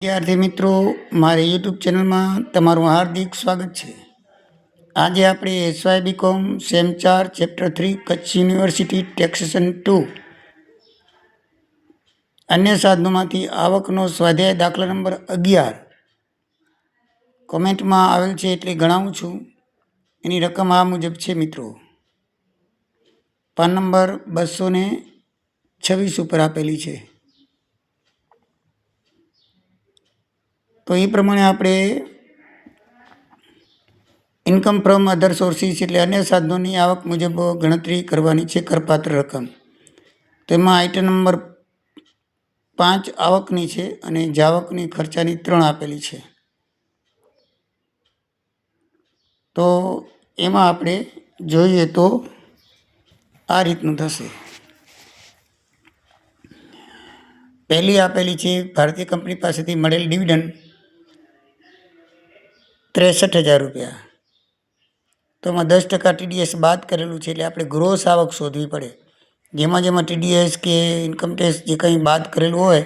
વિદ્યાર્થી મિત્રો, મારી યુટ્યુબ ચેનલમાં તમારું હાર્દિક સ્વાગત છે. આજે આપણે SY BCom sem 4 chapter 3 Kutch university taxation 2 અન્ય સાધનોમાંથી આવકનો સ્વાધ્યાય દાખલા નંબર 11 કોમેન્ટમાં આવેલ છે એટલે ગણાવું છું. એની રકમ આ મુજબ છે મિત્રો. પાન નંબર 226 ઉપર આપેલી છે. તો એ પ્રમાણે આપણે ઇન્કમ ફ્રોમ અધર સોર્સિસ એટલે અન્ય સાધનોની આવક મુજબ ગણતરી કરવાની છે કરપાત્ર રકમ. તેમાં આઇટમ નંબર 5 આવકની છે અને જાવકની ખર્ચાની 3 આપેલી છે. તો એમાં આપણે જોઈએ તો આ રીતનું થશે. પહેલી આપેલી છે ભારતીય કંપની પાસેથી મળેલ ડિવિડન્ડ 63,000 રૂપિયા. તો એમાં 10% TDS બાદ કરેલું છે એટલે આપણે ગ્રોસ આવક શોધવી પડે. જેમાં TDS કે ઇન્કમ ટેક્સ જે કંઈ બાદ કરેલું હોય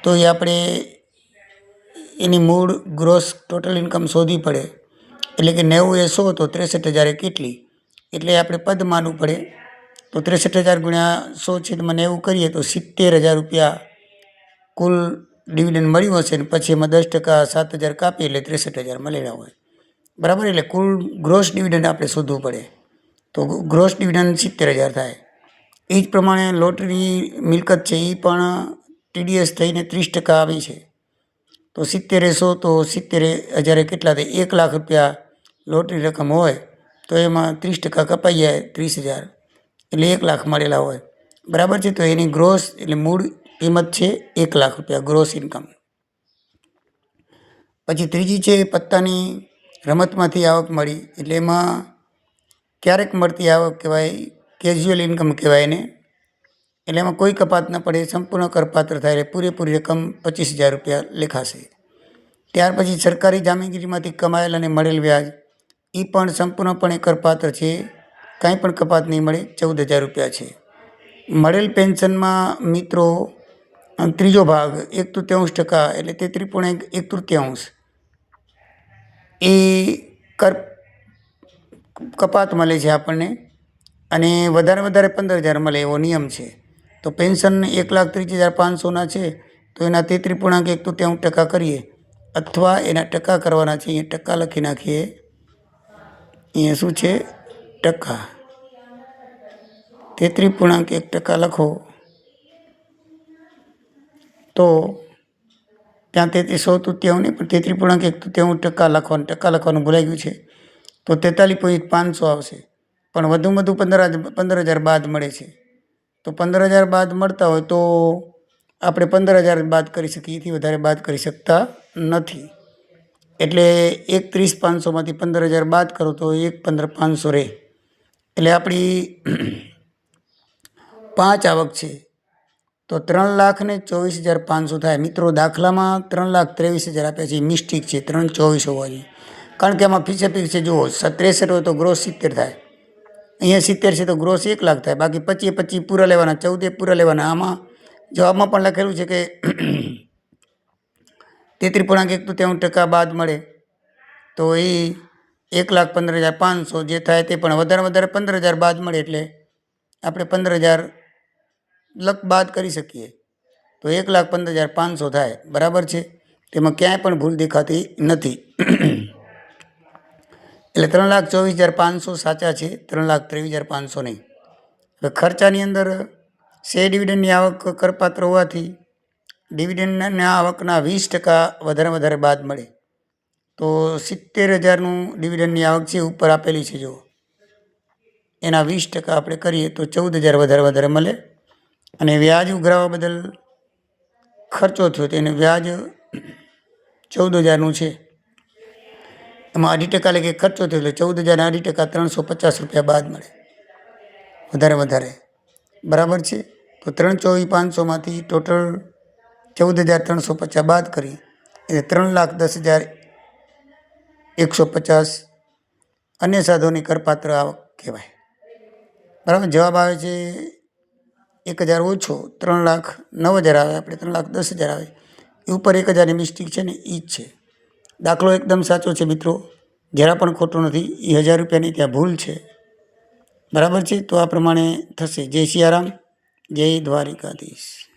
તો એ આપણે એની મૂળ ગ્રોસ ટોટલ ઇન્કમ શોધવી પડે. એટલે કે 90 એ 100 તો 63,000 એ કેટલી, એટલે આપણે પદ માનવું પડે. તો 63,000 ગુણ્યા 100/90 કરીએ તો 70,000 રૂપિયા કુલ ડિવિડન્ડ મળ્યું હશે. ને પછી એમાં 10% 7,000 કાપીએ એટલે 63,000 મળેલા હોય. બરાબર. એટલે કુલ ગ્રોસ ડિવિડન્ડ આપણે શોધવું પડે. તો ગ્રોસ ડિવિડન્ડ 70,000 થાય. એ જ પ્રમાણે લોટરીની મિલકત છે એ પણ TDS થઈને 30% આવી છે. તો 70 એ 100 તો 70,000 કેટલા થાય? 1,00,000 રૂપિયા લોટરી રકમ હોય તો એમાં 30% કપાઈ જાય 30,000 એટલે 1,00,000 મળેલા હોય. બરાબર છે. તો એની ગ્રોસ એટલે મૂળ કિંમત છે 1,00,000 રૂપિયા ગ્રોસ ઇન્કમ. પછી ત્રીજી છે પત્તાની રમતમાંથી આવક મળી. એટલે એમાં ક્યારેક મળતી આવક કહેવાય, કેઝ્યુઅલ ઇન્કમ કહેવાય એને. એટલે એમાં કોઈ કપાત ન પડે, સંપૂર્ણ કરપાત્ર થાય. એટલે પૂરેપૂરી રકમ 25,000 રૂપિયા લેખાશે. ત્યાર પછી સરકારી જામીનગીરીમાંથી કમાયેલ અને મળેલ વ્યાજ એ પણ સંપૂર્ણપણે કરપાત્ર છે, કાંઈ પણ કપાત નહીં મળે, 14,000 રૂપિયા છે. મળેલ પેન્શનમાં મિત્રો ત્રીજો ભાગ 1/3% એટલે 33.1/3 એ કપાત મળે છે આપણને. અને વધારે 15,000 મળે એવો નિયમ છે. તો પેન્શન 1,30,500ના છે તો એના 33.1/3 કરીએ અથવા એના ટકા કરવાના છે. અહીંયા ટકા લખી નાખીએ. અહીંયા શું છે? ટકા. 33.1% લખો તો ત્યાં 100 નહીં પણ 33.1/3 ટકા લખવાનું ભૂલાઈ ગયું છે. તો 43,500 આવશે. પણ વધુમાં વધુ 15,000 બાદ મળે છે. તો 15,000 બાદ મળતા હોય તો આપણે 15,000 બાદ કરી શકીએ, એથી વધારે બાદ કરી શકતા નથી. એટલે 1,30,500માંથી 15,000 બાદ કરો તો 1,15,500 રહે. એટલે આપણી 5 આવક છે તો 3,24,500 થાય. મિત્રો દાખલામાં 3,23,000 આપ્યા છે, મિસ્ટેક છે, 3,24,000 હોવા જોઈએ. કારણ કે આમાં ફિક્સે છે. જુઓ 63 હોય તો ગ્રોસ 70 થાય. અહીંયા 70 છે તો ગ્રોસ 1,00,000 થાય. બાકી 25 પૂરા લેવાના, 14 પૂરા લેવાના. આમાં જવાબમાં પણ લખેલું છે કે 33.1/3 બાદ મળે તો એ 1,15,500 જે થાય તે પણ વધારે 15,000 બાદ મળે એટલે આપણે 15,000 બાદ કરી શકીએ તો 1,15,500 થાય. બરાબર છે. તેમાં ક્યાંય પણ ભૂલ દેખાતી નથી. એટલે 3,24,500 સાચા છે, 3,23,500 નહીં. હવે ખર્ચાની અંદર શેર ડિવિડન્ડની આવક કરપાત્ર હોવાથી ડિવિડન્ડના આવકના 20% વધારે બાદ મળે. તો 70,000નું ડિવિડન્ડની આવક છે ઉપર આપેલી છે. જો એના 20% આપણે કરીએ તો 14,000 વધારે મળે. અને વ્યાજ ઉઘરાવવા બદલ ખર્ચો થયો તેને વ્યાજ 14,000નું છે. એમાં 2.5% એટલે કે ખર્ચો થયો એટલે 14,000 2.5% 350 રૂપિયા બાદ મળે વધારે. બરાબર છે. તો 3,24,500માંથી ટોટલ 14,350 બાદ કરી એટલે 3,10,150 અન્ય સાધનોની કરપાત્ર આવક કહેવાય. બરાબર. જવાબ આવે છે 1,000 ઓછો, 3,09,000 આવે. આપણે 3,10,000 આવે. એ ઉપર 1000ની મિસ્ટેક છે ને એ જ છે. દાખલો એકદમ સાચો છે મિત્રો, જરા પણ ખોટો નથી. એ 1000 રૂપિયાની ત્યાં ભૂલ છે. બરાબર છે. તો આ પ્રમાણે થશે. જય સિયારામ, જય દ્વારિકાધીશ.